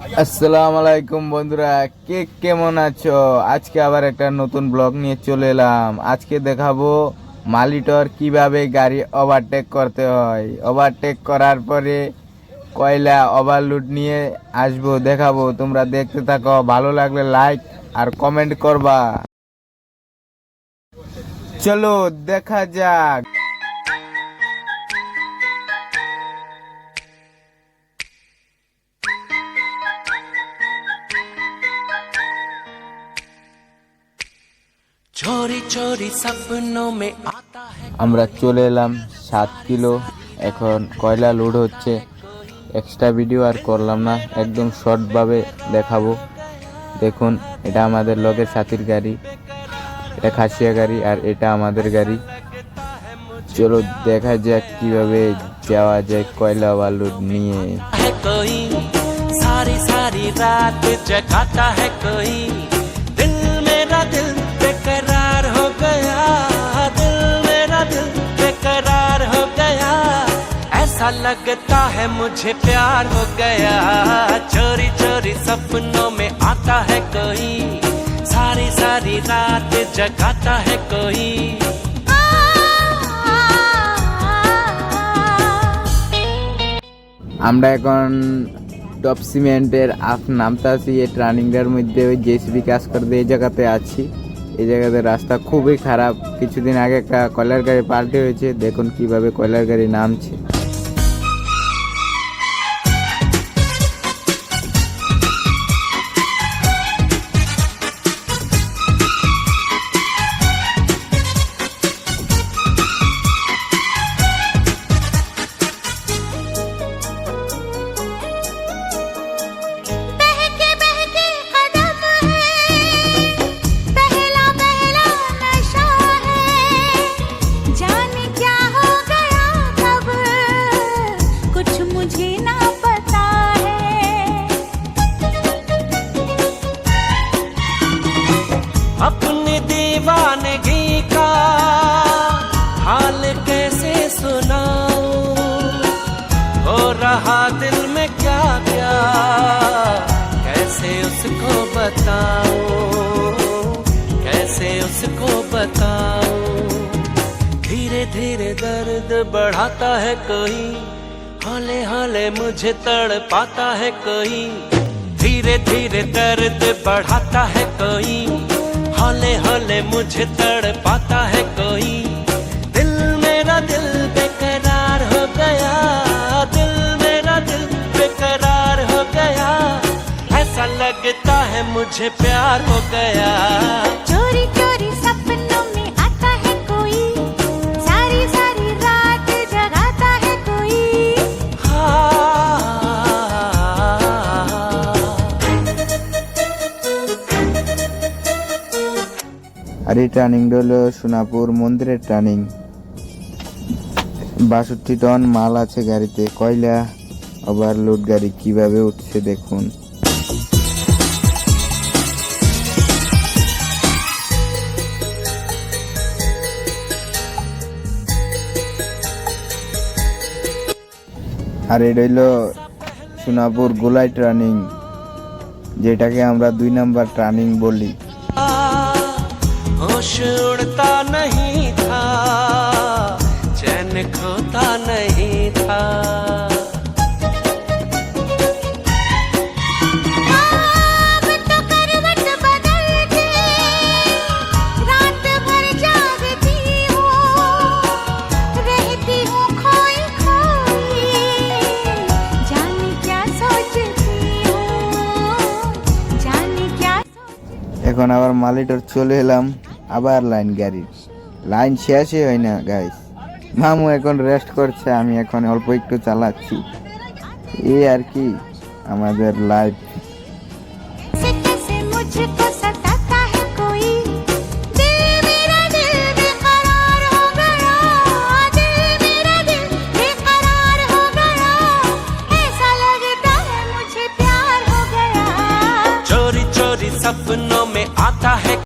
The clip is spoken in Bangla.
আসসালামু আলাইকুম বন্ধুরা, কে কেমন আছো? আজকে আবার একটা নতুন ব্লগ নিয়ে চলে এলাম। আজকে দেখাবো মালিটর কিভাবে গাড়ি ওভারটেক করতে হয়। ওভারটেক করার পরে কয়লা ওভারলোড নিয়ে আসবো, দেখাবো। তোমরা দেখতে থাকো, ভালো লাগলে লাইক আর কমেন্ট করবা। চলো দেখা যাক। चोरी चोरी सपनों में आता है। আমরা চলে এলাম 7 কিলো। এখন কয়লা লোড হচ্ছে। এক্সট্রা ভিডিও আর করলাম না, একদম শর্টভাবে দেখাবো। দেখুন, এটা আমাদের লগের সাথীর গাড়ি, এটা খাসিয়া গাড়ি, আর এটা আমাদের গাড়ি। চলো দেখা যাক কিভাবে যাওয়া যায় কয়লা ওভারলোড নিয়ে। है कोई सारी सारी रात जगाता है कोई, दिल मेरा दिल बेकरार हो गया, दिल मेरा दिल बेकरार हो गया, ऐसा लगता है मुझे प्यार हो गया। चोरी चोरी सपनों में आता है कोई, सारी सारी रात जगाता है कोई। আমরা এখন টপ সিমেন্টের নামতাছি। এই টার্নিংটার মধ্যে ওই জেসিবি কাজ করতে এই জায়গাতে আছি। এই জায়গাতে রাস্তা খুবই খারাপ। কিছুদিন আগে একটা কয়লার গাড়ি পাল্টে হয়েছে, দেখুন কিভাবে কয়লার গাড়ি নামছে। अपनी दीवानगी का हाल कैसे सुनाऊं, हो रहा दिल में क्या क्या कैसे उसको बताऊं, कैसे उसको बताऊं। धीरे धीरे दर्द बढ़ाता है कोई, हौले हौले मुझे तड़पाता है कोई। धीरे धीरे दर्द बढ़ाता है कोई, हौले हौले मुझे तड़पाता है कोई। दिल मेरा दिल बेकरार हो गया, दिल मेरा दिल बेकरार हो गया, ऐसा लगता है मुझे प्यार हो गया। चोरी चोरी सपनों में आता है कोई, सारी सारी रात जगाता है कोई। আর এই টার্নিংটা হলো সোনাপুর মন্দিরের টার্নিং। 62 টন মাল আছে গাড়িতে। কয়লা ওভারলোড গাড়ি কিভাবে উঠছে দেখুন। আর এটা হইলো সোনাপুর গোলাই টার্নিং, যেটাকে আমরা 2 নাম্বার টার্নিং বলি। होश उड़ता नहीं था, चैन खोता नहीं था। अब तो करवट बदल के रात भर जागती हूँ, रहती हूँ खोई खोई, जाने क्या सोचती हूँ, जाने क्या এখন আবার মালিটর চলে এলাম। আবার লাইন গাড়ির লাইন শেষই হয় না গাইস। মামু এখন রেস্ট করছে, আমি এখন অল্প একটু চালাচ্ছি। এই আর কি আমাদের লাইফ। कैसे मुझको